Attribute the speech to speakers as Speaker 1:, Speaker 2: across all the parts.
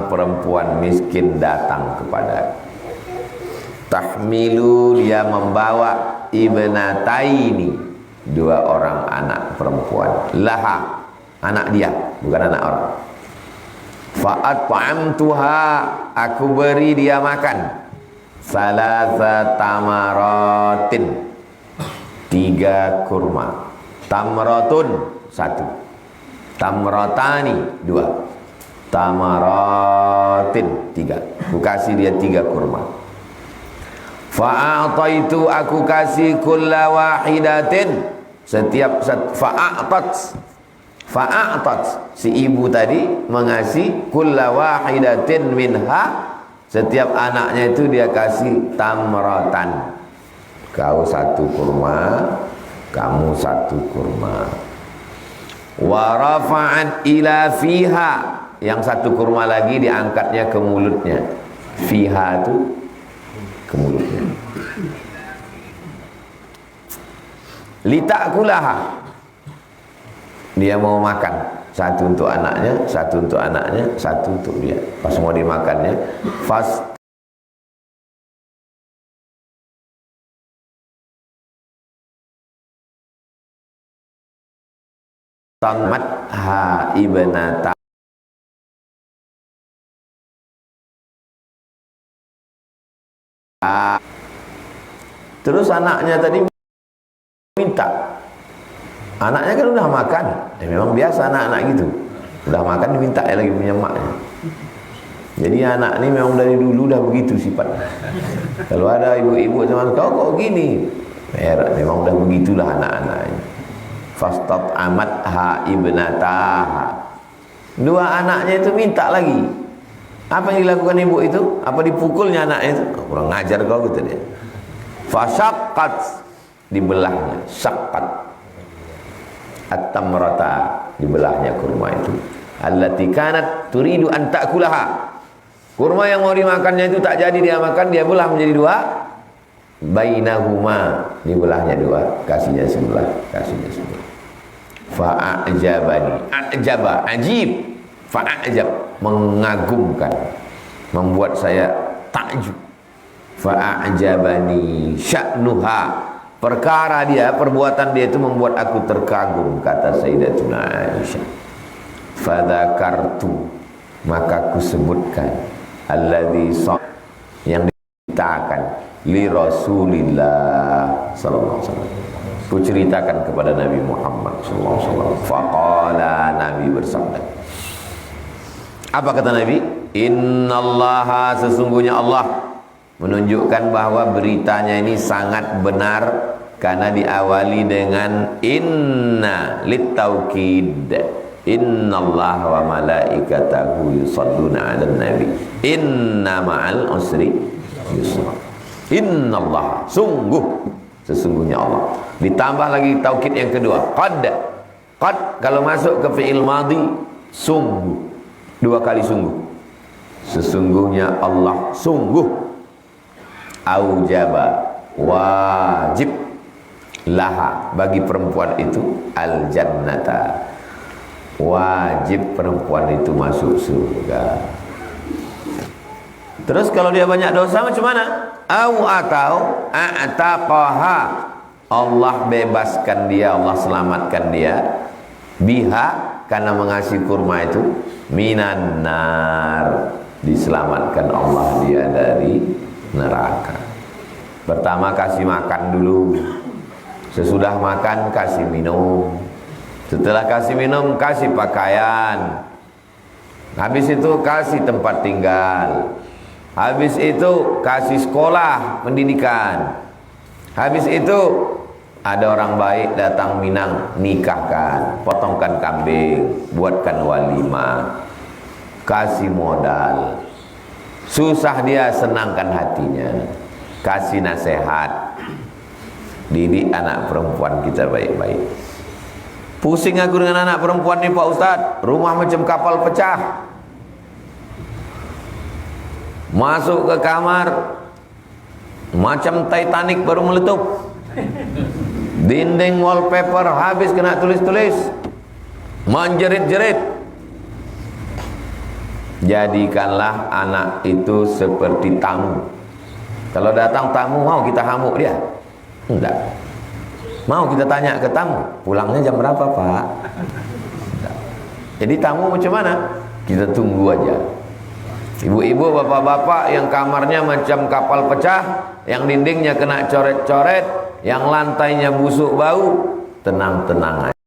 Speaker 1: perempuan miskin datang kepada tahmilu, dia membawa ibnataini, dua orang anak perempuan, laha, anak dia, bukan anak orang. Fa'at'amtuha, aku beri dia makan, salasa tamaratin, 3 kurma, tamratun 1, tamratani 2, tamaratin 3, aku kasih dia 3 kurma. Fa'ataitu, aku kasih kulla wahidatin, setiap fa'atat, si ibu tadi mengasih kulla wahidatin minha, setiap anaknya itu dia kasih tamratan. Kau 1 kurma, kamu 1 kurma. Wa rafa'at ila fiha, yang 1 kurma lagi diangkatnya ke mulutnya. Fiha itu ke mulutnya. Litakulaha, dia mau makan, 1 untuk anaknya, 1 untuk anaknya, 1 untuk dia. Pas mau dimakannya, fast tamat ha ibnata, terus anaknya tadi minta. Anaknya kan udah makan, memang biasa anak-anak gitu, udah makan diminta ya lagi punya maknya. Jadi anak ini memang dari dulu udah begitu sifatnya. Kalau ada ibu-ibu sama kau kok gini, memang udah begitulah anak-anaknya. Fastat amat ha ibnataha, 2 anaknya itu minta lagi. Apa yang dilakukan ibu itu? Apa dipukulnya anaknya itu? Kurang ngajar kau gitu dia. Fasyaqqat, dibelahnya, syaqqat at-tamrata, dibelahnya kurma itu. Allati kanat turidu an ta'kulaha, kurma yang mau dimakannya itu tak jadi dia makan, dia belah menjadi 2. Bainahuma, dibelahnya 2, kasihnya sebelah, kasihnya sebelah. Fa'ajabani, ajaba, ajib, fa'ajab, mengagumkan, membuat saya takjub. Fa'ajabani sya'nuha, perkara dia, perbuatan dia itu membuat aku terkagum, kata Sayyidatuna Aisyah. Fadzakartu, maka aku sebutkan alladzi yang diceritakan li Rasulillah sallallahu alaihi wasallam, ku ceritakan kepada Nabi Muhammad sallallahu alaihi wasallam. Faqala, Nabi bersabda, apa kata Nabi? Innallaha, sesungguhnya Allah, menunjukkan bahwa beritanya ini sangat benar karena diawali dengan inna littaukid. Innallaha wa malaikatahu yusalluna 'alan nabi. Inna ma'al usri yusra. Innallaha, sungguh, sesungguhnya Allah. Ditambah lagi taukid yang kedua, qad. Qad kalau masuk ke fi'il madhi, sungguh, 2 kali sungguh. Sesungguhnya Allah sungguh aujaba, wajib, laha, bagi perempuan itu, al jannata, wajib perempuan itu masuk surga. Terus kalau dia banyak dosa macam mana? Au atau a'taqaha, Allah bebaskan dia, Allah selamatkan dia, biha, karena mengasih kurma itu, minan nar, diselamatkan Allah dia dari neraka. Pertama kasih makan dulu, sesudah makan kasih minum, setelah kasih minum kasih pakaian, habis itu kasih tempat tinggal, habis itu kasih sekolah pendidikan, habis itu ada orang baik datang Minang, nikahkan, potongkan kambing, buatkan walimah, kasih modal. Susah dia, senangkan hatinya, kasih nasihat, didik anak perempuan kita baik-baik. Pusing aku dengan anak perempuan ni Pak Ustadz, rumah macam kapal pecah, masuk ke kamar macam Titanic baru meletup, dinding wallpaper habis kena tulis-tulis, menjerit-jerit. Jadikanlah anak itu seperti tamu. Kalau datang tamu, mau kita hamuk dia? Enggak. Mau kita tanya ke tamu, pulangnya jam berapa Pak? Enggak. Jadi tamu macam mana? Kita tunggu aja. Ibu-ibu, bapak-bapak yang kamarnya macam kapal pecah, yang dindingnya kena coret-coret, yang lantainya busuk bau, tenang-tenang aja.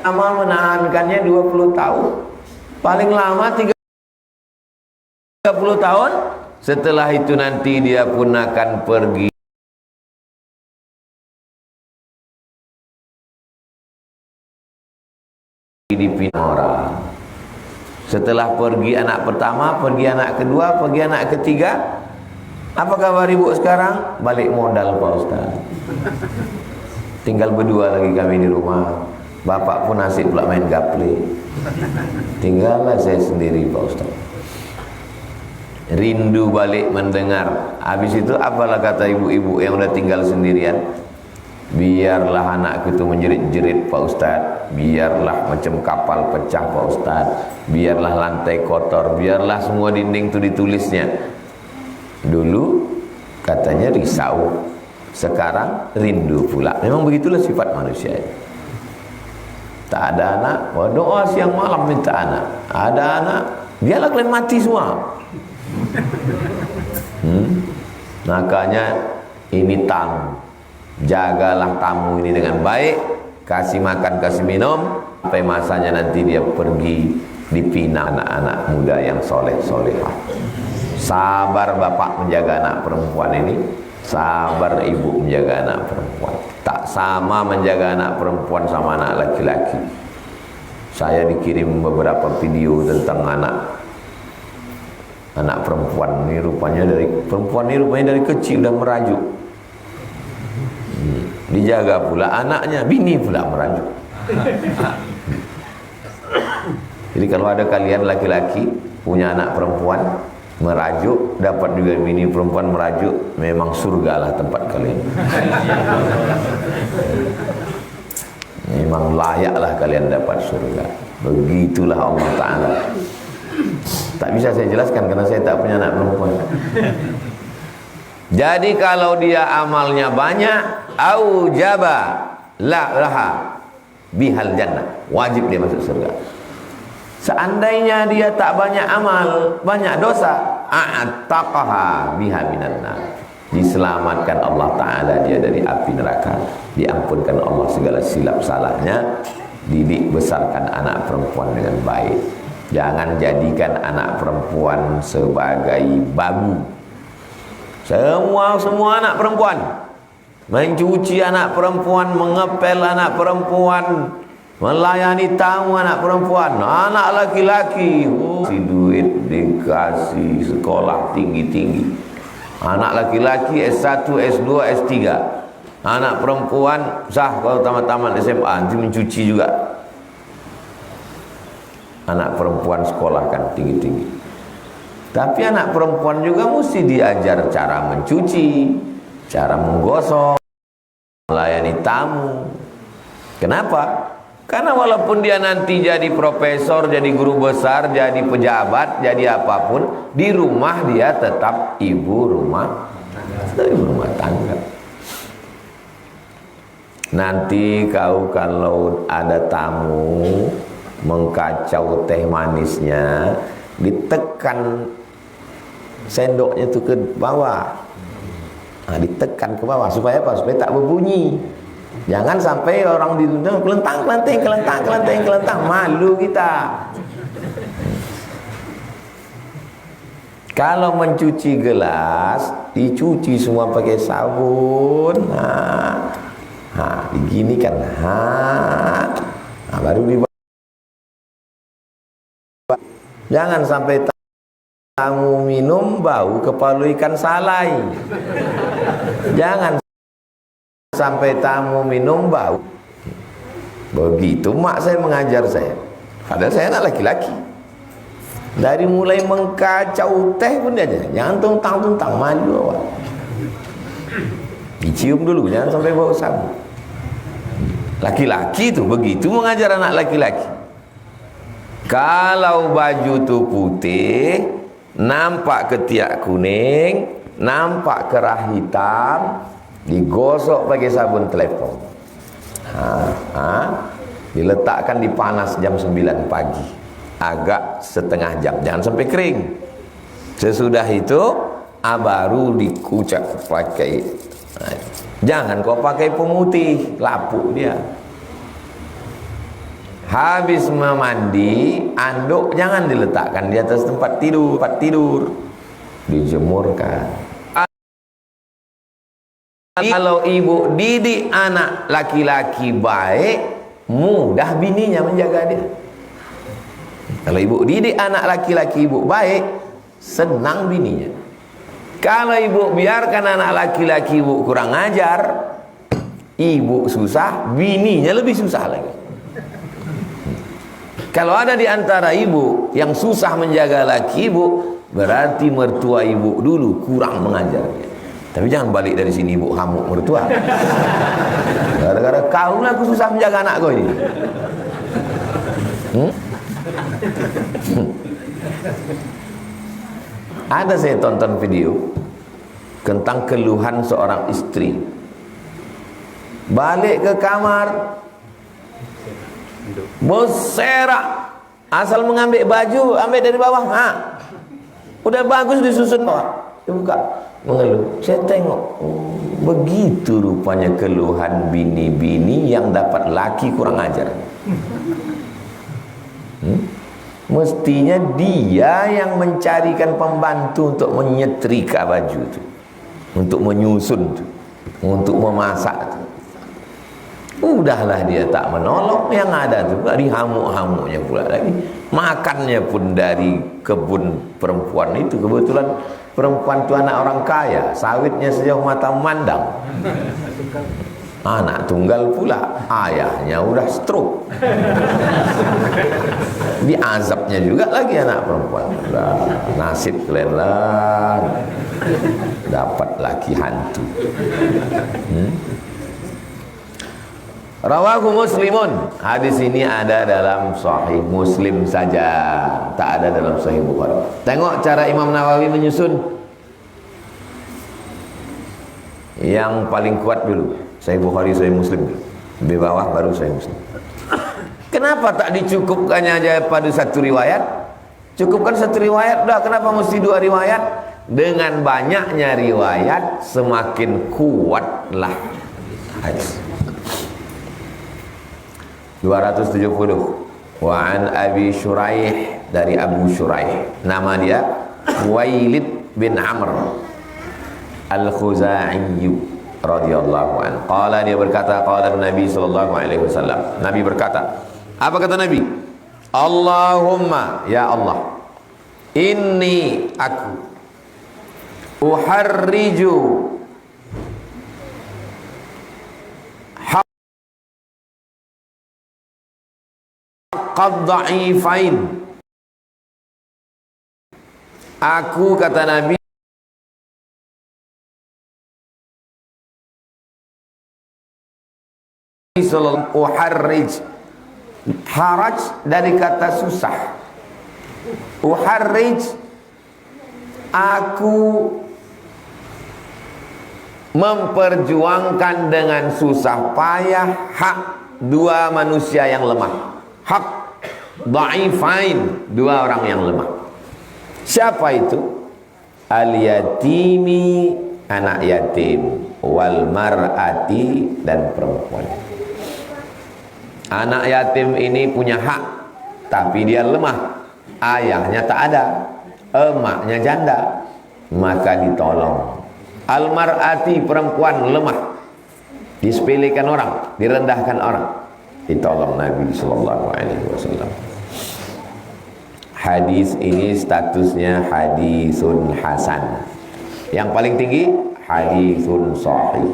Speaker 1: Amal menahankannya 20 tahun. Paling lama 30 tahun. Setelah itu nanti dia pun akan pergi dipinang orang. Setelah pergi anak pertama, pergi anak kedua, pergi anak ketiga. Apa kabar ibu sekarang? Balik modal Pak Ustaz. Tinggal berdua lagi kami di rumah. Bapak pun asik pula main gaple. Tinggallah saya sendiri Pak Ustaz. Rindu balik mendengar. Habis itu apalah kata ibu-ibu yang udah tinggal sendirian? Biarlah anakku itu menjerit-jerit Pak Ustaz, biarlah macam kapal pecah Pak Ustaz, biarlah lantai kotor, biarlah semua dinding itu ditulisnya. Dulu katanya risau, sekarang rindu pula. Memang begitulah sifat manusia. Tak ada anak, doa siang malam minta anak. Ada anak, biarlah kalian mati semua. Makanya ini tamu. Jagalah tamu ini dengan baik, kasih makan, kasih minum, sampai masanya nanti dia pergi dipinang anak-anak muda yang soleh-solehah. Sabar bapak menjaga anak perempuan ini, sabar ibu menjaga anak perempuan. Tak sama menjaga anak perempuan sama anak laki-laki. Saya dikirim beberapa video tentang anak perempuan ini, rupanya dari kecil udah merajuk. Dijaga pula anaknya, bini pula merajuk. Jadi kalau ada kalian laki-laki punya anak perempuan merajuk, dapat juga bini perempuan merajuk, memang surga lah tempat kalian. Memang layaklah kalian dapat surga. Begitulah Allah Ta'ala. Tak bisa saya jelaskan karena saya tak punya anak perempuan. Jadi kalau dia amalnya banyak, aujaba laha bihal jannah, wajib dia masuk surga. Seandainya dia tak banyak amal, banyak dosa, a'taqaha biha minan nar, diselamatkan Allah Ta'ala dia dari api neraka, diampunkan Allah segala silap salahnya, didik besarkan anak perempuan dengan baik. Jangan jadikan anak perempuan sebagai babu. Semua anak perempuan mencuci anak perempuan, mengepel anak perempuan, melayani tamu anak perempuan. Anak laki-laki si duit dikasih sekolah tinggi-tinggi. Anak laki-laki S1, S2, S3. Anak perempuan sah kalau tamat-tamat SMA nanti mencuci juga. Anak perempuan sekolahkan tinggi-tinggi. Tapi anak perempuan juga mesti diajar cara mencuci, cara menggosok, melayani tamu. Kenapa? Karena walaupun dia nanti jadi profesor, jadi guru besar, jadi pejabat, jadi apapun, di rumah dia tetap ibu rumah tangga. Nanti kau kalau ada tamu mengkacau teh manisnya, ditekan sendoknya itu ke bawah. Nah, ditekan ke bawah supaya apa? Supaya tak berbunyi. Jangan sampai orang di dunia kelentang, malu kita. Kalau mencuci gelas, dicuci semua pakai sabun. Nah, begini kan. Nah, baru dibawa. Jangan sampai tamu minum bau kepala ikan salai. Jangan sampai tamu minum bau. Begitu mak saya mengajar saya. Padahal saya anak laki-laki. Dari mulai mengkacau teh pun dia aja. Jangan tuntang-tuntang, malu awak. Dicium dulu, jangan sampai bau sabun. Laki-laki itu begitu mengajar anak laki-laki. Kalau baju tu putih, nampak ketiak kuning, nampak kerah hitam, digosok pakai sabun telepon. Diletakkan di panas jam 9 pagi, agak setengah jam, jangan sampai kering. Sesudah itu baru dikucak pakai. Jangan kau pakai pemutih, lapuk dia. Habis memandi, anduk jangan diletakkan di atas tempat tidur, dijemurkan. Kalau ibu didik anak laki-laki baik, mudah bininya menjaga dia. Kalau ibu didik anak laki-laki ibu baik, senang bininya. Kalau ibu biarkan anak laki-laki ibu kurang ajar, ibu susah, bininya lebih susah lagi. Kalau ada di antara ibu yang susah menjaga laki ibu, berarti mertua ibu dulu kurang mengajarnya. Tapi jangan balik dari sini ibu hamuk mertua. Gara-gara kau lah aku susah menjaga anak kau ini. Ada saya tonton video tentang keluhan seorang istri. Balik ke kamar, berserak, asal mengambil baju, ambil dari bawah. Udah bagus disusun bawah, dibuka, mengeluh. Saya tengok, begitu rupanya keluhan bini-bini yang dapat laki kurang ajar. Mestinya dia yang mencarikan pembantu untuk menyetrika baju itu, untuk menyusun itu, untuk memasak itu. Udahlah dia tak menolong, yang ada tuh dihamuk-hamuknya pula lagi. Makannya pun dari kebun perempuan itu. Kebetulan perempuan itu anak orang kaya, sawitnya sejauh mata memandang. Anak tunggal pula, ayahnya udah stroke. Diazabnya juga lagi anak perempuan. Nasib kalian lah, dapat laki hantu. Rawahu Muslimun. Hadis ini ada dalam Sahih Muslim saja, tak ada dalam Sahih Bukhari. Tengok cara Imam Nawawi menyusun. Yang paling kuat dulu Sahih Bukhari, Sahih Muslim. Di bawah baru Sahih Muslim. Kenapa tak dicukupkannya aja pada satu riwayat? Cukupkan satu riwayat dah. Kenapa mesti dua riwayat? Dengan banyaknya riwayat semakin kuatlah hadis. 270. Wa an Abi Syuraih, dari Abu Syuraih, nama dia Wailid bin Amr Al-Khuzai radhiyallahu anhu. Qala, dia berkata, qala Nabi sallallahu alaihi wasallam. Nabi berkata, apa kata Nabi? Allahumma, ya Allah, inni aku uharriju qad-dha'ifain. Aku, kata Nabi, uharrij, haraj dari kata susah. Uharrij, aku memperjuangkan dengan susah payah hak dua manusia yang lemah. Hak dha'ifain, dua orang yang lemah. Siapa itu? Al-yatimi, anak yatim, wal mar'ati, dan perempuan. Anak yatim ini punya hak, tapi dia lemah. Ayahnya tak ada, emaknya janda, maka ditolong. Al-mar'ati, perempuan lemah, disepelekan orang, direndahkan orang, ditolong Nabi sallallahu alaihi wasallam. Hadis ini statusnya hadisun hasan. Yang paling tinggi hadisun sahih.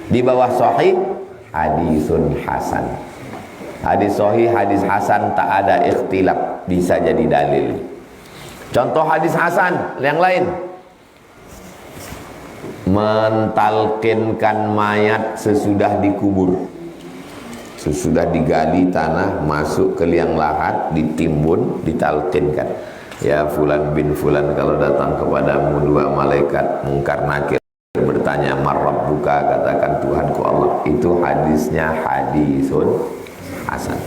Speaker 1: Di bawah sahih hadisun hasan. Hadis sahih, hadis hasan tak ada ikhtilaf, bisa jadi dalil. Contoh hadis hasan yang lain: mentalkinkan mayat sesudah dikubur. Sesudah digali tanah, masuk ke liang lahat, ditimbun, ditalkinkan. Ya fulan bin fulan, kalau datang kepadamu dua malaikat mungkar nakir bertanya marrabbuka, katakan Tuhanku Allah. Itu hadisnya hadisun hasan.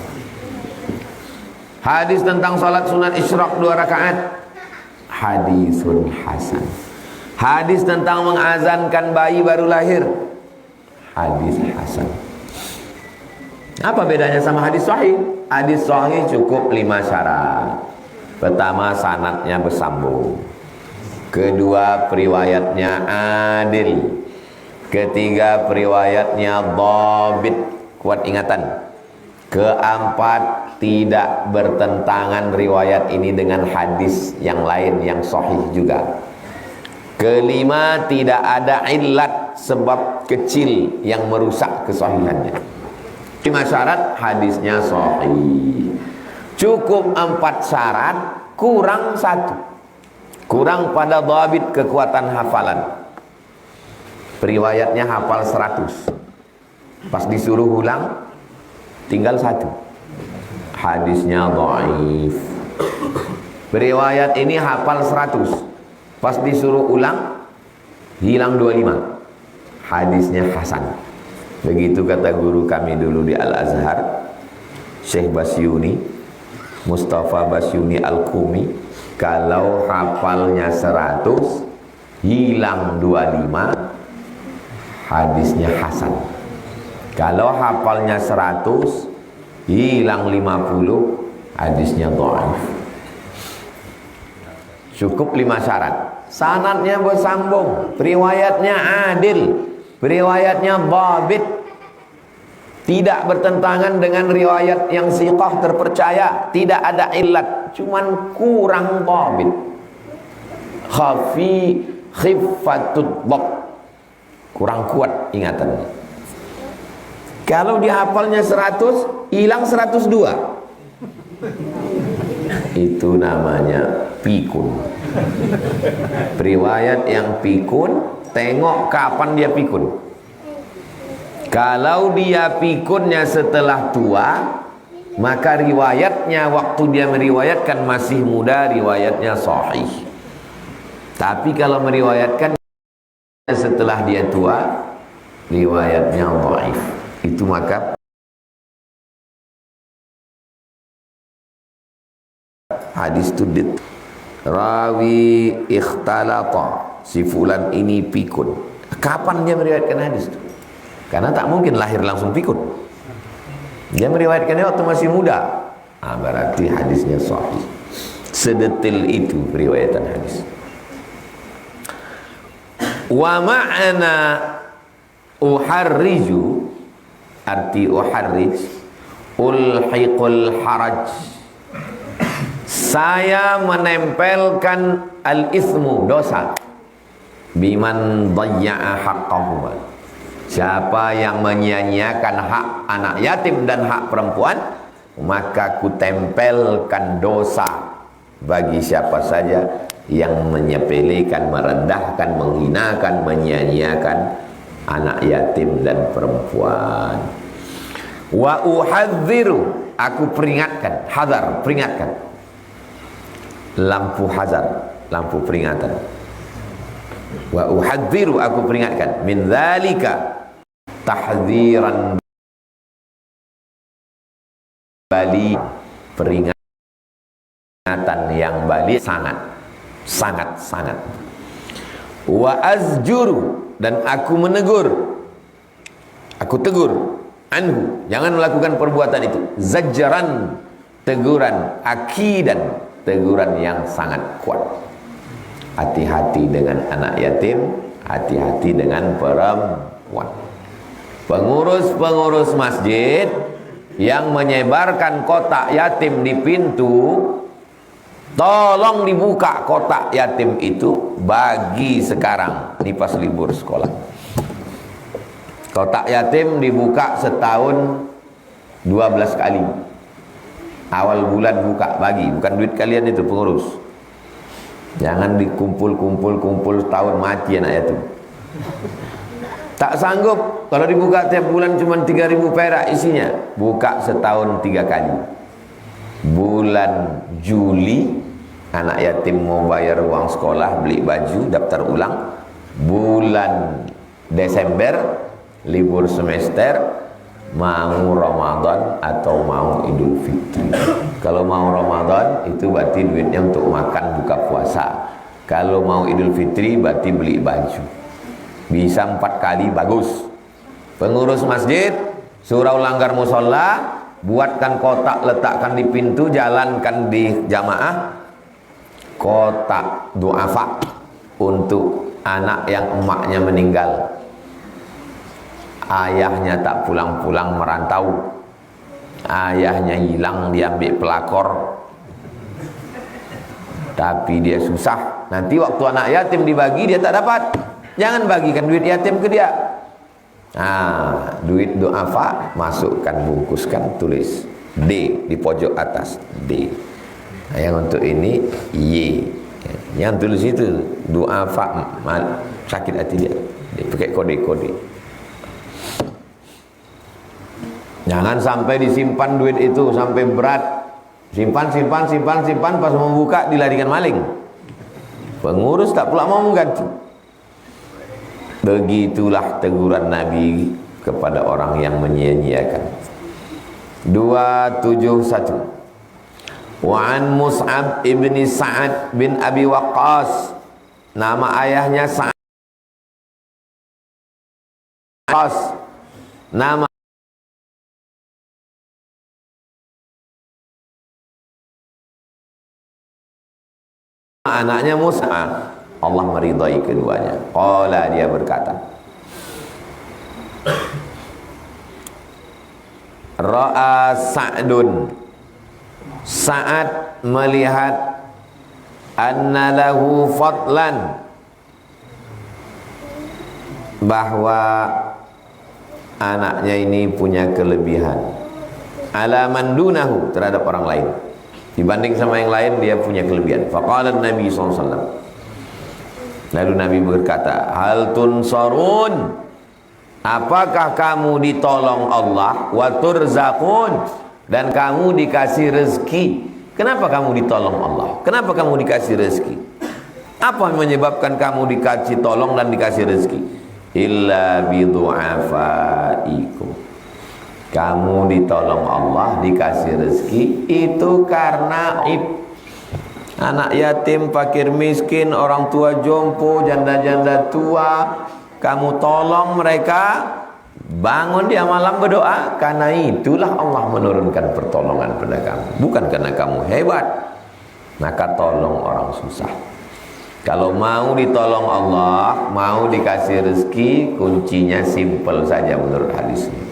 Speaker 1: Hadis tentang salat sunat isyraq 2 rakaat, hadisun hasan. Hadis tentang mengazankan bayi baru lahir, hadis hasan. Apa bedanya sama hadis sahih? Hadis sahih cukup 5 syarat. Pertama, sanadnya bersambung. Kedua, periwayatnya adil. Ketiga, periwayatnya dhabit, kuat ingatan. Keempat, tidak bertentangan riwayat ini dengan hadis yang lain yang sahih juga. Kelima, tidak ada illat, sebab kecil yang merusak kesahihannya. 5 syarat, hadisnya sahih. Cukup 4 syarat, kurang 1. Kurang pada dhabit, kekuatan hafalan. Periwayatnya hafal 100. Pas disuruh ulang, tinggal 1. Hadisnya dhaif. Periwayat ini hafal 100. Pas disuruh ulang, hilang 25. Hadisnya hasan. Begitu kata guru kami dulu di Al-Azhar, Syekh Basyuni, Mustafa Basyuni Al-Qumi, kalau hafalnya 100, hilang 25, hadisnya hasan. Kalau hafalnya 100, hilang 50, hadisnya dhaif. Cukup 5 syarat. Sanadnya bersambung, riwayatnya adil, riwayatnya dhabit, tidak bertentangan dengan riwayat yang siqah terpercaya, tidak ada illat, cuman kurang dhabit. Khiffatut dhab, kurang kuat ingatannya. Kalau dihafalnya 100, hilang 102. Itu namanya pikun. Riwayat yang pikun, tengok kapan dia pikun. Kalau dia pikunnya setelah tua, maka riwayatnya waktu dia meriwayatkan masih muda, riwayatnya sahih. Tapi kalau meriwayatkan setelah dia tua, riwayatnya dhaif. Itu maka hadis itu rawi ikhtalata, si fulan ini pikun. Kapan dia meriwayatkan hadis itu? Karena tak mungkin lahir langsung pikun. Dia meriwayatkannya waktu masih muda. Berarti hadisnya sahih. Sedetil itu periwayatan hadis. Wa ma'ana uharriju, arti uharrij, ulhiqul haraj, saya menempelkan al-ismu, dosa, biman dayya'a haqqahu, siapa yang menyia-nyiakan hak anak yatim dan hak perempuan, maka ku tempelkan dosa bagi siapa saja yang menyepelekan, merendahkan, menghinakan, menyia-nyiakan anak yatim dan perempuan. Wa uhadziru, aku peringatkan, hazar, peringatkan. Lampu hazar, lampu peringatan. Wa uhadziru, aku peringatkan, min dzalika, tahdziran bali, peringatan yang bali, sangat. Wa azjuru, dan aku menegur, aku tegur, anhu, jangan melakukan perbuatan itu, zajran, teguran, akidan, teguran yang sangat kuat. Hati-hati dengan anak yatim, hati-hati dengan perempuan. Pengurus-pengurus masjid yang menyebarkan kotak yatim di pintu, tolong dibuka kotak yatim itu bagi sekarang, ini pas libur sekolah. Kotak yatim dibuka setahun 12 kali. Awal bulan buka, bagi, bukan duit kalian itu pengurus. Jangan dikumpul-kumpul setahun mati anak yatim. Tak sanggup, kalau dibuka tiap bulan cuma 3.000 perak isinya, buka setahun 3 kali. Bulan Juli anak yatim mau bayar uang sekolah, beli baju, daftar ulang. Bulan Desember libur semester, mau Ramadan atau mau Idul Fitri. Kalau mau Ramadan itu berarti duitnya untuk makan buka puasa. Kalau mau Idul Fitri berarti beli baju. Bisa 4 kali bagus. Pengurus masjid surau langgar musola, buatkan kotak, letakkan di pintu, jalankan di jamaah kotak duafa untuk anak yang emaknya meninggal, ayahnya tak pulang-pulang merantau, ayahnya hilang diambil pelakor, tapi dia susah. Nanti waktu anak yatim dibagi dia tak dapat. Jangan bagikan duit yatim ke dia. Nah, duit duafa masukkan, bungkuskan, tulis D di pojok atas, D. Nah, yang untuk ini Y. Yang tulis itu duafa, sakit hati dia. Dia pakai kode-kode. Jangan sampai disimpan duit itu sampai berat. Simpan, pas membuka dilarikan maling. Pengurus tak pula mau mengganti. Begitulah teguran Nabi kepada orang yang menyia-nyiakan. 271. Wa an Mus'ab ibni Sa'ad bin Abi Waqqas. Nama ayahnya Sa'ad. Nama anaknya Mus'ab. Allah meridai keduanya. Qala, dia berkata, Ra'a Sa'dun, Sa'ad melihat anna lahu fadlan, bahwa anaknya ini punya kelebihan, ala man dunahu, terhadap orang lain. Dibanding sama yang lain dia punya kelebihan. Faqala Nabi SAW, lalu Nabi berkata, hal tunsarun, apakah kamu ditolong Allah, wa turzaqun, dan kamu dikasih rezeki. Kenapa kamu ditolong Allah? Kenapa kamu dikasih rezeki? Apa yang menyebabkan kamu dikasih tolong dan dikasih rezeki? Illa bidu'afaikum, kamu ditolong Allah, dikasih rezeki itu karena anak yatim, fakir miskin, orang tua jompo, janda-janda tua, kamu tolong mereka, bangun dia malam berdoa, karena itulah Allah menurunkan pertolongan pada kamu, bukan karena kamu hebat. Maka tolong orang susah. Kalau mau ditolong Allah, mau dikasih rezeki, kuncinya simple saja menurut hadis ini,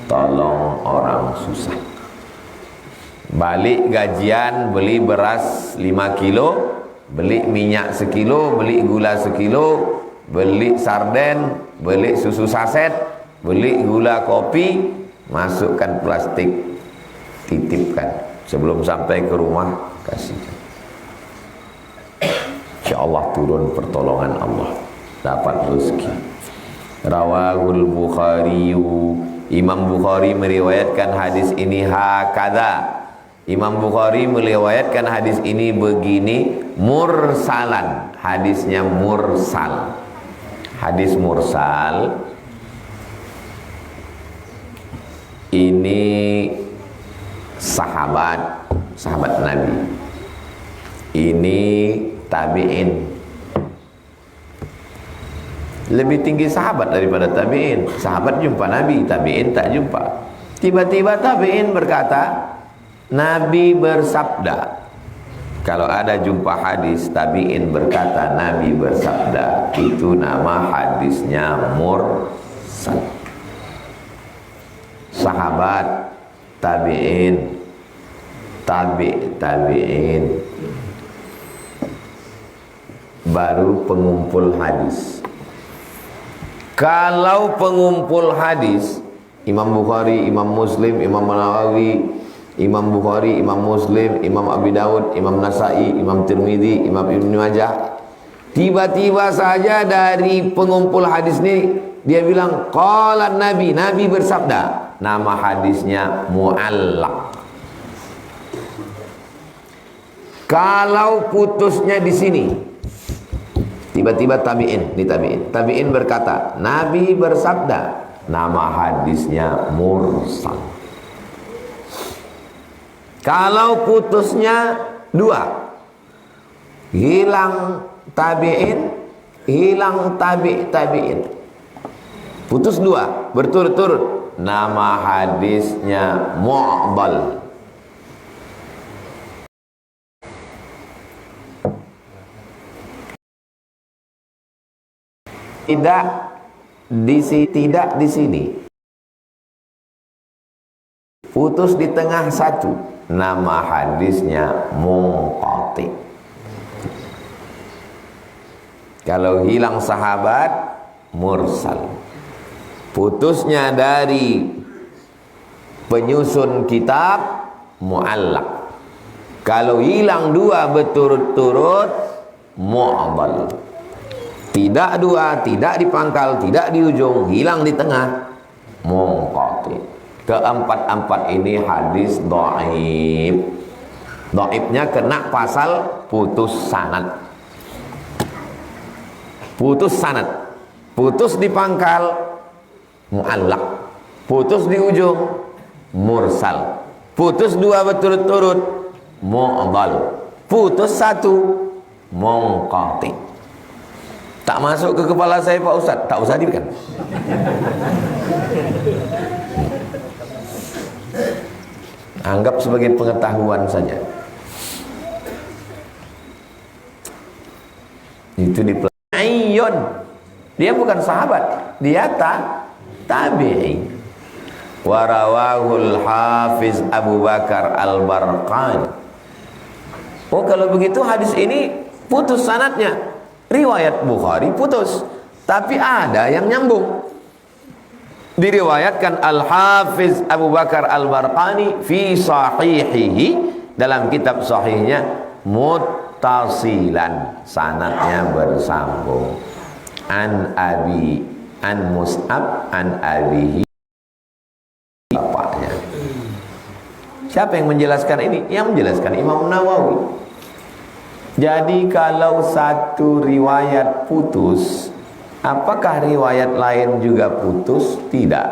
Speaker 1: tolong orang susah. Balik gajian, beli beras 5 kilo, beli minyak sekilo, beli gula sekilo, beli sarden, beli susu saset, beli gula kopi, masukkan plastik, titipkan. Sebelum sampai ke rumah, kasihkan. InsyaAllah turun pertolongan Allah, dapat rezeki. Rawahul Bukhari, Imam Bukhari meriwayatkan hadis ini hakadha. Imam Bukhari meriwayatkan hadis ini begini, mursalan, hadisnya mursal. Hadis mursal ini sahabat Nabi, ini tabi'in, lebih tinggi sahabat daripada tabi'in. Sahabat jumpa Nabi, tabi'in tak jumpa. Tiba-tiba tabi'in berkata, Nabi bersabda. Kalau ada jumpa hadis tabi'in berkata Nabi bersabda, itu nama hadisnya mursal. Sahabat, tabi'in, tabi'in, baru pengumpul hadis. Kalau pengumpul hadis, Imam Bukhari, Imam Muslim, Imam Nawawi, Imam Bukhari, Imam Muslim, Imam Abi Daud, Imam Nasai, Imam Tirmidzi, Imam Ibnu Majah, tiba-tiba saja dari pengumpul hadis ini dia bilang qala nabi, nabi bersabda. Nama hadisnya mu'allaq. Kalau putusnya di sini, tiba-tiba tabi'in berkata, nabi bersabda, nama hadisnya mursal. Kalau putusnya dua, hilang tabi'in, hilang tabi'in, putus dua berturut-turut, nama hadisnya mu'dal. Tidak di sini, putus di tengah satu, nama hadisnya munqati. Kalau hilang sahabat, mursal. Putusnya dari penyusun kitab, mu'allaq. Kalau hilang dua berturut-turut, mu'dal. Tidak dua, tidak di pangkal, tidak di ujung, hilang di tengah, munqati. Keempat-empat ini hadis dhaif. Dhaifnya kena pasal putus sanad. Putus sanad, putus di pangkal, mu'allaq. Putus di ujung, mursal. Putus dua berturut-turut, mu'dal. Putus satu, munqati. Tak masuk ke kepala saya Pak Ustaz, tak usah diberikan. Anggap sebagai pengetahuan saja. Itu di Ayyun. Dia bukan sahabat, dia tabi'i. Warawahul Hafiz Abu Bakar Al-Barqani. Oh, kalau begitu hadis ini putus sanadnya. Riwayat Bukhari putus, tapi ada yang nyambung. Diriwayatkan Al-Hafiz Abu Bakar Al-Barqani fi sahihihi, dalam kitab sahihnya, muttasilan, sanadnya bersambung. An Mus'ab an abihi, bapaknya. Siapa yang menjelaskan ini? Yang menjelaskan Imam Nawawi. Jadi kalau satu riwayat putus, apakah riwayat lain juga putus? Tidak.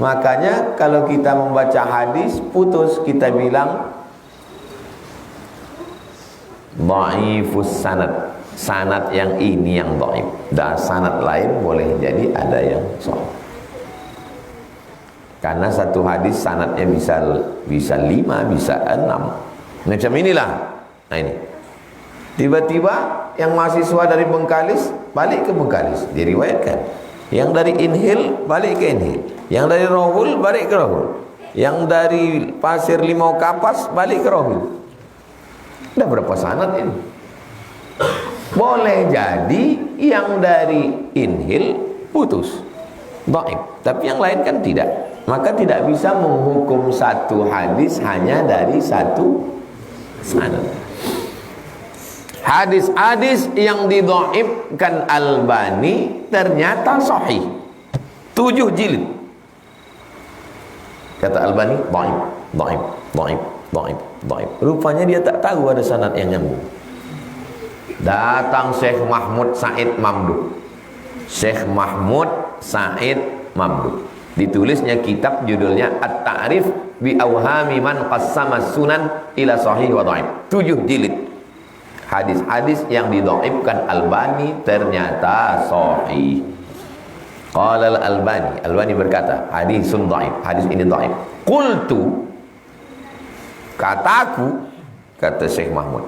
Speaker 1: Makanya kalau kita membaca hadis putus, kita bilang dhaifus sanad. Sanad yang ini yang dhaif. Dan sanad lain boleh jadi ada yang sahih. Karena satu hadis sanadnya bisa 5, bisa 6. Macam inilah. Nah ini. Tiba-tiba yang mahasiswa dari Bengkalis balik ke Bengkalis, diriwayatkan. Yang dari Inhil balik ke Inhil. Yang dari Rohul balik ke Rohul. Yang dari Pasir Limau Kapas balik ke Rohul. Udah berapa sanad ini? Boleh jadi yang dari Inhil putus, dhaif, tapi yang lain kan tidak. Maka tidak bisa menghukum satu hadis hanya dari satu sanad. Hadis-hadis yang didhaifkan Albani ternyata sahih. 7 jilid. Kata Albani, dhaif. Rupanya dia tak tahu ada sanad yang nyambung. Datang Syekh Mahmud Said Mamdud. Syekh Mahmud Said Mamdud. Ditulisnya kitab judulnya At-Ta'rif bi Awhami man qassama sunan ila sahih wa dhaif. 7 jilid. Hadis-hadis yang didhaifkan Albani ternyata sahih. Qala Al-Albani berkata, hadisun dhaif, hadis ini dhaif. Qultu, kataku, kata Syekh Mahmud,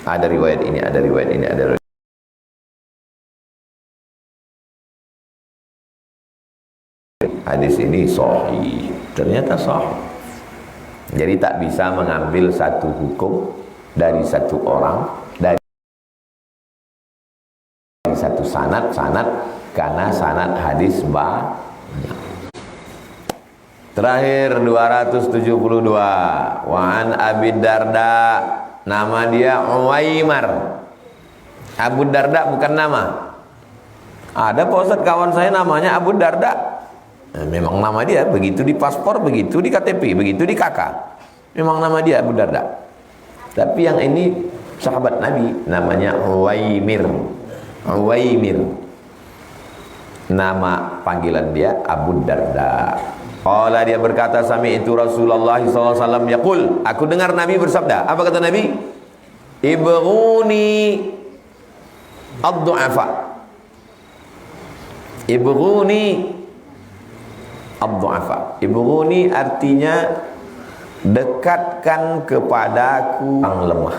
Speaker 1: ada riwayat ini, ada riwayat ini, ada riwayat. Hadis ini sahih, ternyata sahih. Jadi tak bisa mengambil satu hukum dari satu orang, dari satu sanad karena sanad hadis banyak. Terakhir 272, wa an Abi Darda, nama dia Uwaimar. Abu Darda bukan nama. Ada Pak Ustadz kawan saya namanya Abu Darda. Nah, memang nama dia, begitu di paspor, begitu di KTP, begitu di KK. Memang nama dia Abu Darda. Tapi yang ini sahabat Nabi, namanya Uwaimir. Uwaimir. Nama panggilan dia Abu Darda. Qala, dia berkata, sami'tu Rasulullah sallallahu alaihi wasallam yaqul, aku dengar Nabi bersabda. Apa kata Nabi? Ibghuni ad-du'afa. Ibghuni ad-du'afa. Ibghuni artinya dekatkan kepadaku orang lemah.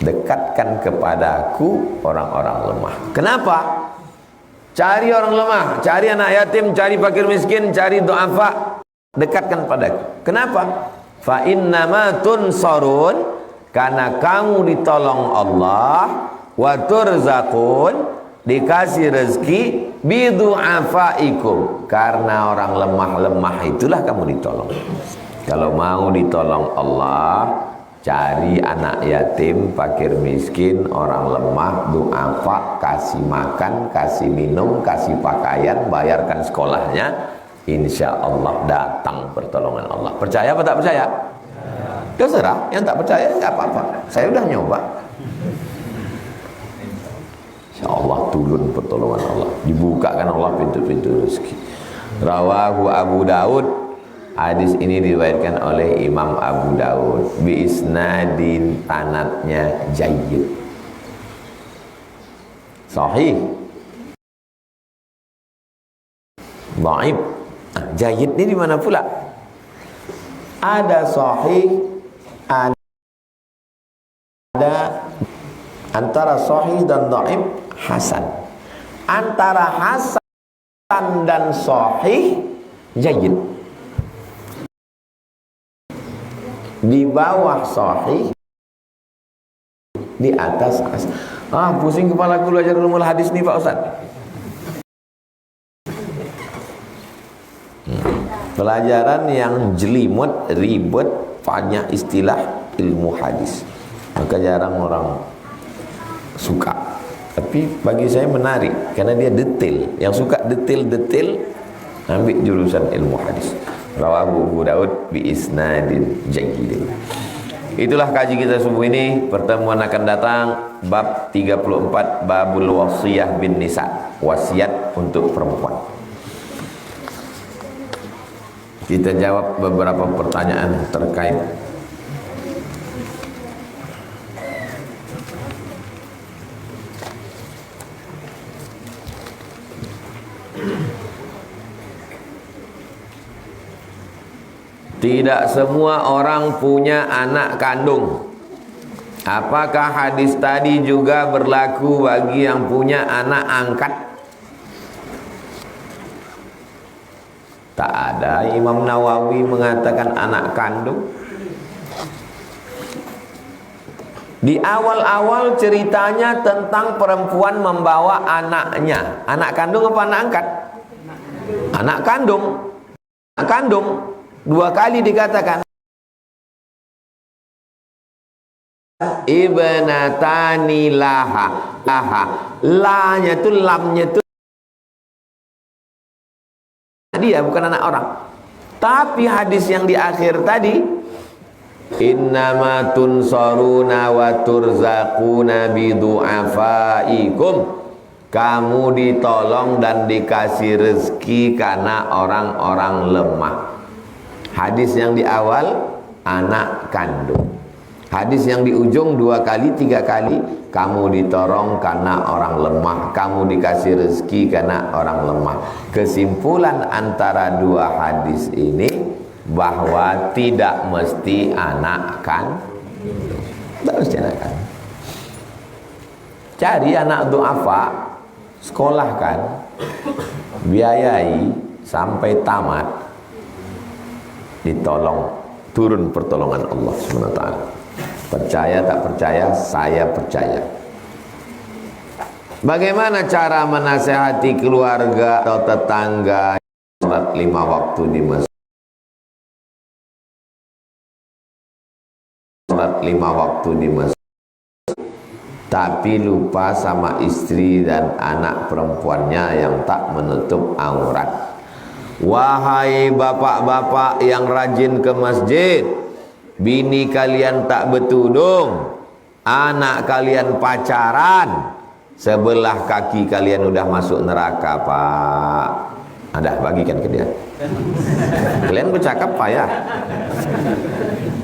Speaker 1: Dekatkan kepadaku orang-orang lemah. Kenapa? Cari orang lemah, cari anak yatim, cari fakir miskin, cari du'afa, dekatkan padaku. Kenapa? Fa innama tunsarun, karena kamu ditolong Allah, wa turzaqun, dikasih rezeki, bidu'afaikum, karena orang lemah-lemah itulah kamu ditolong. Kalau mau ditolong Allah, cari anak yatim, fakir miskin, orang lemah, du'afa, kasih makan, kasih minum, kasih pakaian, bayarkan sekolahnya, insya Allah datang pertolongan Allah. Percaya apa tak percaya? Terserah, yang tak percaya nggak apa-apa. Saya udah nyoba. Insya Allah turun pertolongan Allah, dibukakan Allah pintu-pintu rezeki. Rawahu Abu Daud. Hadis ini diriwayatkan oleh Imam Abu Daud bi isnadin, sanadnya jayyid. Sahih. Dhaif. Jayyid ini di mana pula? Ada sahih, ada antara sahih dan dhaif hasan. Antara hasan dan sahih jayyid. Di bawah sahih, di atas hasan. Pusing kepala aku belajar ulumul hadis nih Pak Ustaz. Pelajaran yang jelimut, ribet, banyak istilah ilmu hadis. Maka jarang orang suka. Tapi bagi saya menarik karena dia detail. Yang suka detail-detail ambil jurusan ilmu hadis. Rawahu Abu Daud bi isnadin jayyid. Itulah kaji kita subuh ini. Pertemuan akan datang bab 34, babul wasiyah bin nisa, wasiat untuk perempuan. Kita jawab beberapa pertanyaan terkait tidak semua orang punya anak kandung. Apakah hadis tadi juga berlaku bagi yang punya anak angkat? Tak ada. Imam Nawawi mengatakan anak kandung. Di awal-awal ceritanya tentang perempuan membawa anaknya. Anak kandung apa anak angkat? Anak kandung. Anak kandung. Dua kali dikatakan ibnatani laha. Lahnya itu, lamnya itu dia, bukan anak orang. Tapi hadis yang di akhir tadi, innama tunsaruna wa turzaquna bidu'afaikum, kamu ditolong dan dikasih rezeki karena orang-orang lemah. Hadis yang di awal anak kandung. Hadis yang di ujung 2 kali 3 kali, kamu ditolong karena orang lemah, kamu dikasih rezeki karena orang lemah. Kesimpulan antara 2 hadis ini bahwa tidak mesti anak kandung. Tidak mesti anak kandung. Cari anak du'afa, sekolahkan, biayai sampai tamat, ditolong, turun pertolongan Allah SWT. Percaya tak percaya, saya percaya. Bagaimana cara menasehati keluarga atau tetangga salat 5 waktu di masjid? Salat 5 waktu di masjid. tapi lupa sama istri dan anak perempuannya yang tak menutup aurat. Wahai bapak-bapak yang rajin ke masjid, bini kalian tak bertudung, anak kalian pacaran, sebelah kaki kalian udah masuk neraka, Pak. Ada bagikan ke dia. Kalian bercakap payah.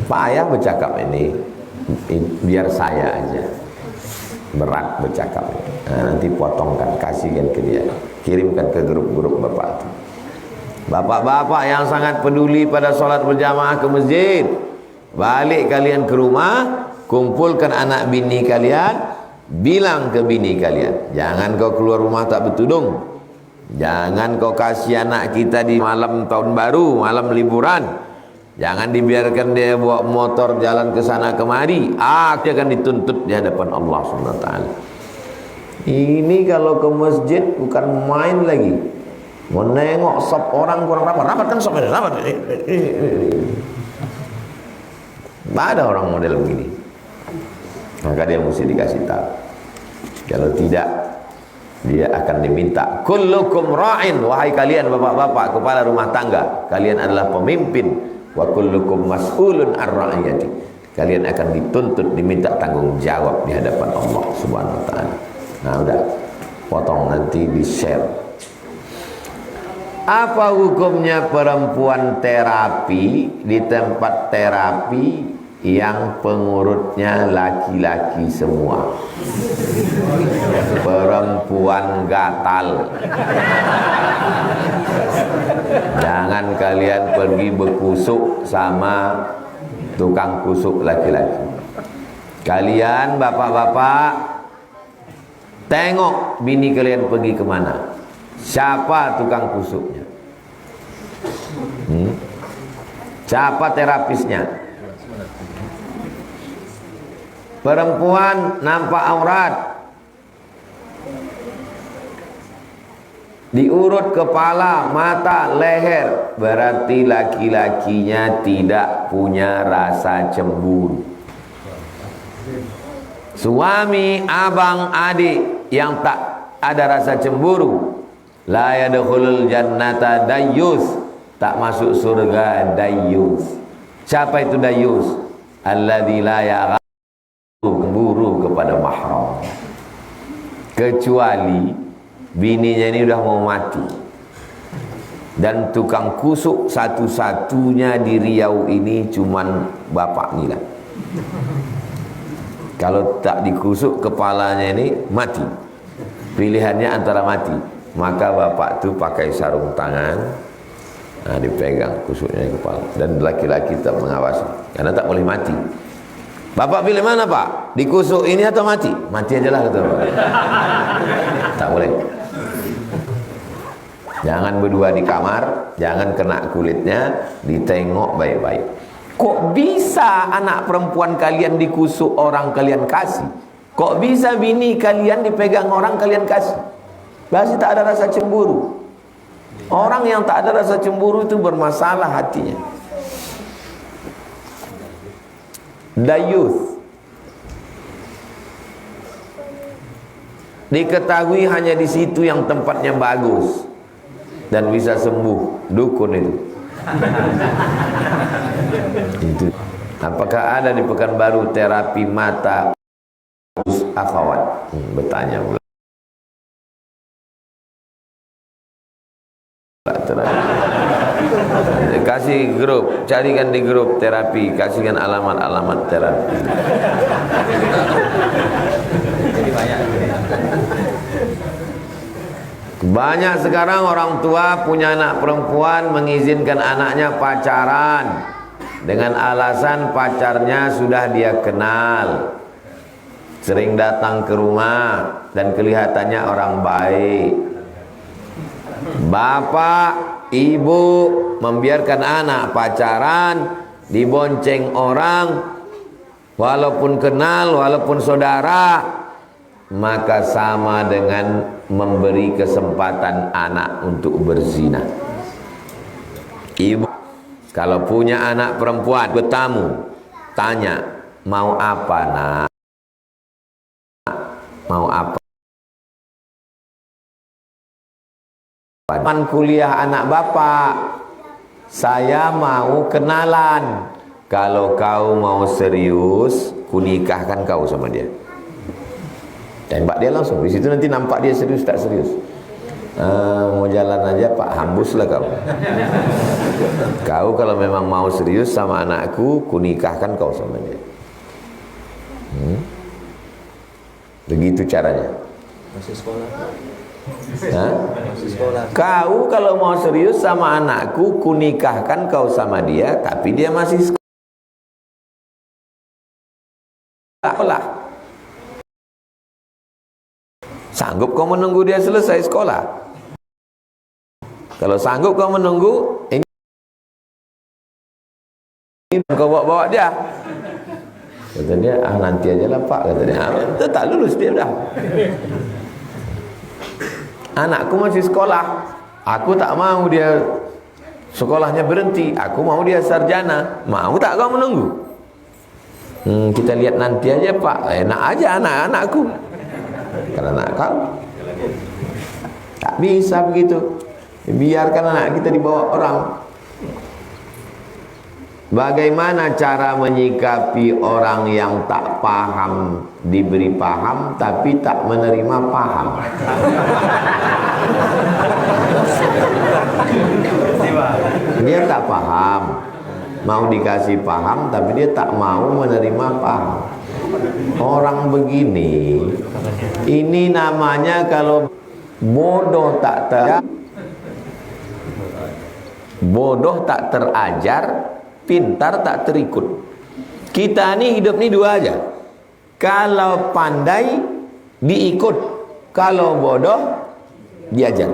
Speaker 1: Payah bercakap ini. Biar saya aja. Berat bercakap. Nah, nanti potongkan, kasihkan ke dia. Kirimkan ke grup-grup bapak itu. Bapak-bapak yang sangat peduli pada sholat berjamaah ke masjid, balik kalian ke rumah, kumpulkan anak bini kalian, bilang ke bini kalian, jangan kau keluar rumah tak bertudung. Jangan kau kasih anak kita di malam tahun baru, malam liburan. Jangan dibiarkan dia bawa motor jalan ke sana kemari. Dia akan dituntut di hadapan Allah SWT. Ini kalau ke masjid bukan main lagi. Mau nengok sop orang kurang rapat. Rapat kan sop, rapat. Tidak ada orang model begini. Maka dia mesti dikasih tahu. Kalau tidak, dia akan diminta, kullukum ra'in, wahai kalian bapak-bapak kepala rumah tangga, kalian adalah pemimpin, wa kullukum mas'ulun ar-ra'iyati, kalian akan dituntut, diminta tanggung jawab di hadapan Allah Subhanahu wa taala. Nah, udah potong, nanti di-share. Apa hukumnya perempuan terapi di tempat terapi yang pengurutnya laki-laki semua? Perempuan gatal. Jangan kalian pergi berkusuk sama tukang kusuk laki-laki. Kalian bapak-bapak, tengok bini kalian pergi kemana, siapa tukang kusuknya, siapa terapisnya. Perempuan nampak aurat, diurut kepala, mata, leher, berarti laki-lakinya tidak punya rasa cemburu. Suami, abang, adik yang tak ada rasa cemburu, la yadkhulul jannata dayyus, tak masuk surga dayyus. Siapa itu dayyus? Alladzi la cemburu kepada mahram, kecuali bininya ini udah mau mati dan tukang kusuk satu-satunya di Riau ini cuman bapak Nila. Kalau tak dikusuk kepalanya ini mati, pilihannya antara mati, maka bapak tu pakai sarung tangan, nah, dipegang kusuknya di kepala, dan laki-laki tak mengawasi karena tak boleh mati. Bapak pilih mana, Pak? Dikusuk ini atau mati? Mati aja lah, kata Bapak. Tak boleh. Jangan berdua di kamar, jangan kena kulitnya, ditengok baik-baik. Kok bisa anak perempuan kalian dikusuk orang kalian kasih? Kok bisa bini kalian dipegang orang kalian kasih? Berarti tak ada rasa cemburu. Orang yang tak ada rasa cemburu itu bermasalah hatinya. Dayuth diketahui hanya di situ yang tempatnya bagus dan bisa sembuh, dukun itu. Itu. Apakah ada di Pekanbaru terapi mata akhwat? Bertanya pula. Kasih grup, carikan di grup terapi, kasihkan alamat-alamat terapi. Banyak sekarang orang tua punya anak perempuan mengizinkan anaknya pacaran dengan alasan pacarnya sudah dia kenal, sering datang ke rumah dan kelihatannya orang baik. Bapak, ibu membiarkan anak pacaran, dibonceng orang, walaupun kenal, walaupun saudara, maka sama dengan memberi kesempatan anak untuk berzina. Ibu kalau punya anak perempuan bertamu, tanya, mau apa nak? Mau apa? Teman kuliah anak bapak, saya mau kenalan. Kalau kau mau serius, kunikahkan kau sama dia. Tembak dia langsung. Di situ nanti nampak dia serius tak serius. Mau jalan aja Pak, hambuslah kau. Kau kalau memang mau serius sama anakku, kunikahkan kau sama dia. Begitu caranya.
Speaker 2: Masih sekolah.
Speaker 1: Masih sekolah. Kau kalau mau serius sama anakku, kunikahkan kau sama dia, tapi dia masih sekolah. Sanggup kau menunggu dia selesai sekolah? Kalau sanggup kau menunggu, ini kau bawa dia. Kata dia, nanti aja lah Pak. Kata dia, tak lulus dia dah. Anakku masih sekolah. Aku tak mau dia sekolahnya berhenti. Aku mau dia sarjana. Mau tak kau menunggu? Kita lihat nanti aja Pak. Enak aja anak-anakku. Karena anak kau tak bisa begitu. Biarkan anak kita dibawa orang. Bagaimana cara menyikapi orang yang tak paham, diberi paham tapi tak menerima paham? Dia tak paham, mau dikasih paham tapi dia tak mau menerima paham. Orang begini, ini namanya kalau bodoh tak terajar, pintar tak terikut. Kita ni hidup ni dua aja. Kalau pandai diikut, kalau bodoh diajar.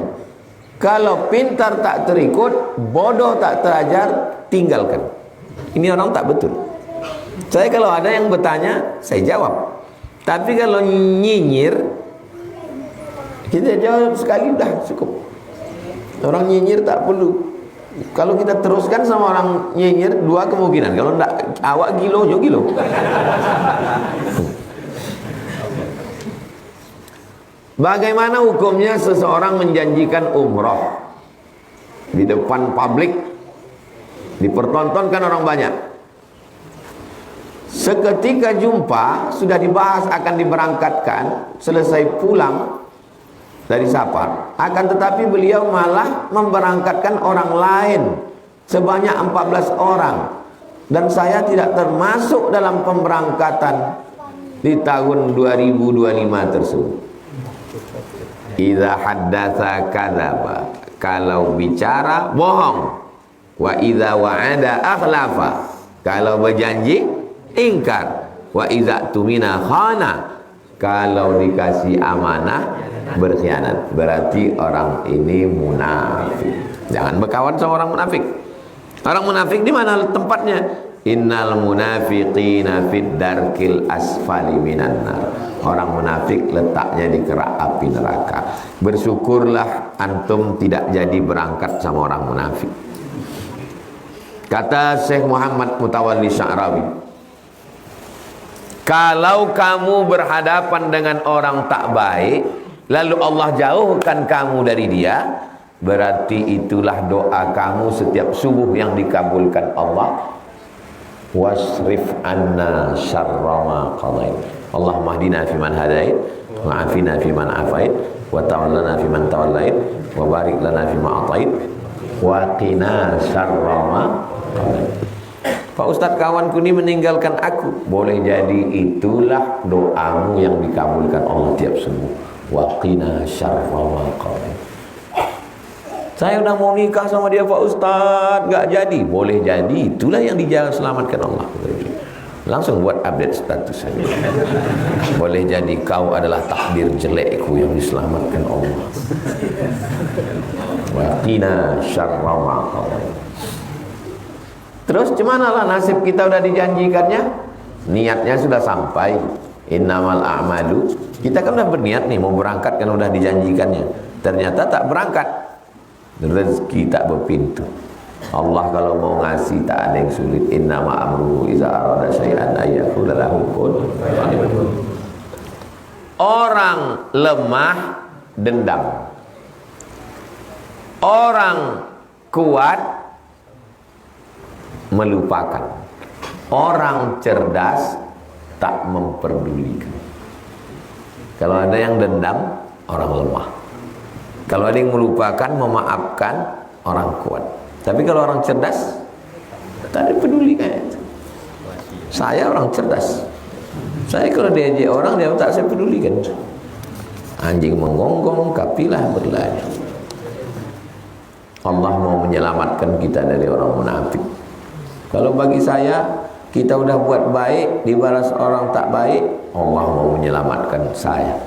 Speaker 1: Kalau pintar tak terikut, bodoh tak terajar, tinggalkan. Ini orang tak betul. Saya kalau ada yang bertanya, saya jawab. Tapi kalau nyinyir, kita jawab sekali dah cukup. Orang nyinyir tak perlu. Kalau kita teruskan sama orang nyinyir, dua kemungkinan. Kalau enggak, awak gilo, jo gilo. Bagaimana hukumnya seseorang menjanjikan umroh di depan publik, dipertontonkan orang banyak? Seketika jumpa, sudah dibahas akan diberangkatkan, selesai pulang dari safar, akan tetapi beliau malah memberangkatkan orang lain sebanyak 14 orang, dan saya tidak termasuk dalam pemberangkatan di tahun 2025 tersebut. Idza haddatsa kadzaba, kalau bicara bohong. Wa idza wa'ada akhlafa, kalau berjanji ingkar. Wa idza tumina khana, kalau dikasih amanah berkhianat. Berarti orang ini munafik. Jangan berkawan sama orang munafik. Orang munafik di mana tempatnya? Innal munafiqina fid darkil asfali minan nar. Orang munafik letaknya di kerak api neraka. Bersyukurlah antum tidak jadi berangkat sama orang munafik. Kata Syekh Muhammad Mutawalli Sya'rawi, kalau kamu berhadapan dengan orang tak baik, lalu Allah jauhkan kamu dari dia, berarti itulah doa kamu setiap subuh yang dikabulkan Allah. Wasrif anna syarra ma qadait. Allahumma hdina fiman hadait, wa afina fiman afait, wa tawallana fiman tawallait, wa barik lana fima atait, wa qina syarra ma qadait. Pak Ustadz, kawanku ini meninggalkan aku. Boleh jadi itulah doamu yang dikabulkan Allah tiap subuh. Wa qina syarra ma qadait. Saya udah mau nikah sama dia Pak Ustadz, gak jadi. Boleh jadi itulah yang diselamatkan Allah. Langsung buat update status saja. Boleh jadi kau adalah takdir jelekku yang diselamatkan Allah. Wa qina syarra ma qadait. Terus gimana lah nasib kita udah dijanjikannya? Niatnya sudah sampai. Innamal a'malu. Kita kan udah berniat nih mau berangkat, kan udah dijanjikannya. Ternyata tak berangkat. Rezeki tak berpintu. Allah kalau mau ngasih tak ada yang sulit. Innama amruhu iza arada syai'an ayyaqula lahu kun. Orang lemah dendam. Orang kuat melupakan. Orang cerdas tak memperdulikan. Kalau ada yang dendam, orang lemah. Kalau ada yang melupakan, memaafkan, orang kuat. Tapi kalau orang cerdas, tak ada peduli kayak itu. Saya orang cerdas. Saya kalau diajak orang, dia tak saya pedulikan. Anjing menggonggong, kapilah berlari. Allah mau menyelamatkan kita dari orang munafik. Kalau bagi saya, kita udah buat baik, dibalas orang tak baik, Allah mau menyelamatkan saya.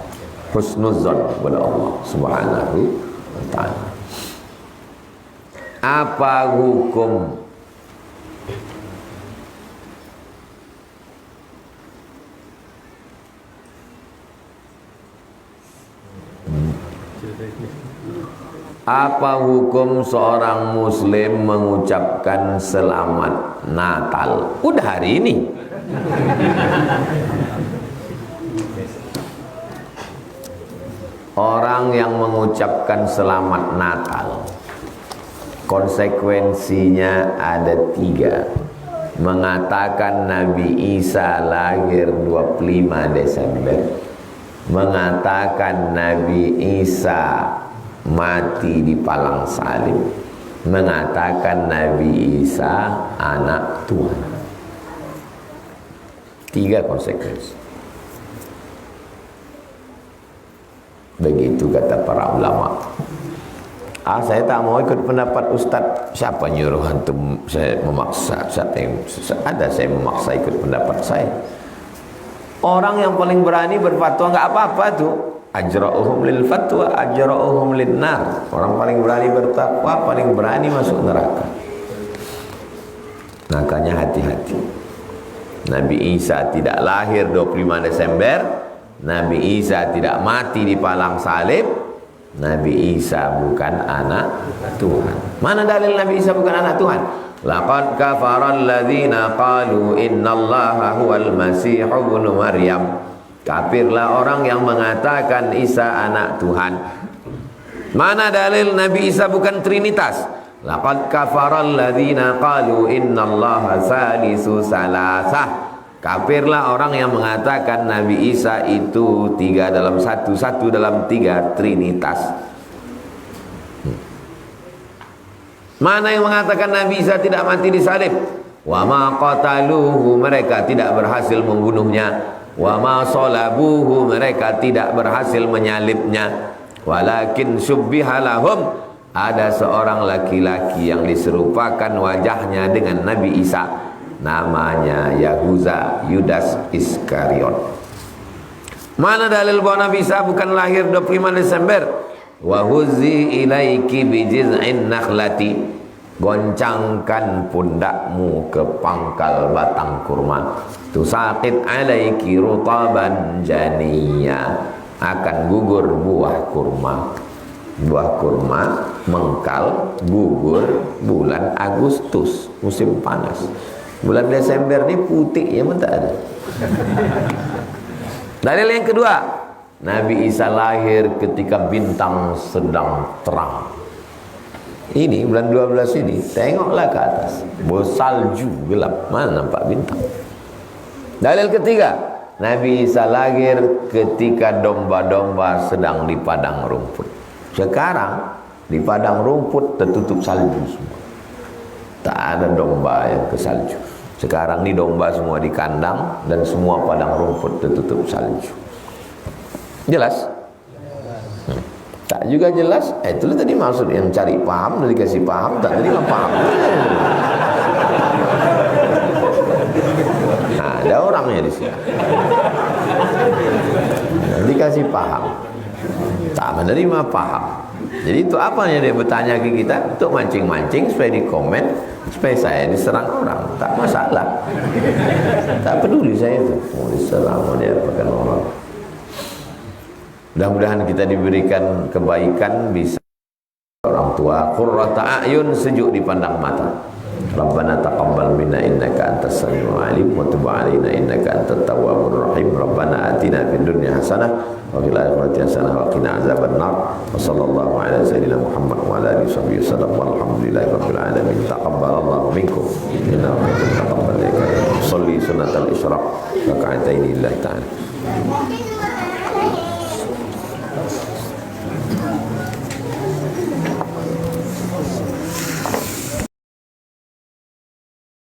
Speaker 1: Husnuzon kepada Allah Subhanahu wa ta'ala. Apa hukum seorang muslim mengucapkan selamat Natal? Udah hari ini. Orang yang mengucapkan selamat Natal, konsekuensinya ada 3. Mengatakan Nabi Isa lahir 25 Desember. Mengatakan Nabi Isa mati di palang salib. Mengatakan Nabi Isa anak Tuhan. 3 konsekuensi. Begitu kata para ulama. Saya tak mau ikut pendapat Ustaz. Siapa nyuruh antum saya memaksa? Ada saya memaksa ikut pendapat saya. Orang yang paling berani berfatwa nggak apa-apa tuh. Ajra'uhum lil fatwa, ajra'uhum lin nar. Orang paling berani bertakwa, paling berani masuk neraka. Makanya hati-hati. Nabi Isa tidak lahir 25 Desember. Nabi Isa tidak mati di palang salib. Nabi Isa bukan anak Tuhan. Mana dalil Nabi Isa bukan anak Tuhan? Laqad kafara alladzina qalu innallaha huwal masih ibnu Maryam. Kafirlah orang yang mengatakan Isa anak Tuhan. Mana dalil Nabi Isa bukan Trinitas? Laqad kafara alladzina qalu innallaha salisu salasah. Kafirlah orang yang mengatakan Nabi Isa itu 3 dalam 1, 1 dalam 3, Trinitas. Mana yang mengatakan Nabi Isa tidak mati di salib? Wa ma qataluhu, mereka tidak berhasil membunuhnya. Wa ma salabuhu, mereka tidak berhasil menyalibnya. Walakin syubbiha lahum, ada seorang laki-laki yang diserupakan wajahnya dengan Nabi Isa. Namanya Yahuza Yudas Iskariot. Mana dalil bahwa Nabi Isa bukan lahir 25 Desember? Wa huzi ilaiki bijiz'in nakhlati. Goncangkan pundakmu ke pangkal batang kurma. Tusaqit alaiki rutaban janiya. Akan gugur buah kurma. Buah kurma mengkal, gugur bulan Agustus, musim panas. Bulan Desember ini putih ya, tak ada. Dalil yang kedua, Nabi Isa lahir ketika bintang sedang terang. Ini bulan 12 ini, tengoklah ke atas, salju gelap, mana nampak bintang. Dalil ketiga, Nabi Isa lahir ketika domba-domba sedang di padang rumput. Sekarang di padang rumput tertutup salju semua. Tak ada domba yang ke salju. Sekarang ini domba semua di kandang dan semua padang rumput tertutup salju. Jelas? Tak juga jelas? Itulah tadi maksud yang cari paham, dan dikasih paham, tak terima paham. Nah, ada orangnya di sini. Dikasih paham, tak menerima paham. Jadi itu apa yang dia bertanya ke kita? Untuk mancing-mancing supaya di komen, supaya saya diserang orang. Tak masalah. Tak peduli saya itu. Mau diserang, mau diapakan orang. Mudah-mudahan kita diberikan kebaikan, bisa orang tua qurrata a'yun, sejuk dipandang mata. Rabbana taqabbal minna innaka antas samiul alim wa tub 'alaina innaka antat tawwabur rahim. Rabbana atina fid dunya hasanah wa fil akhirati hasanah wa qina azabannar. Wa sallallahu ala sayyidina Muhammad wa ala alihi wasallam. Walhamdulillahi rabbil alamin. Taqabbalallahu minkum innahu taqabbal ya karim. Shalli sunnatal isyraq raka'ataini lillahi ta'ala.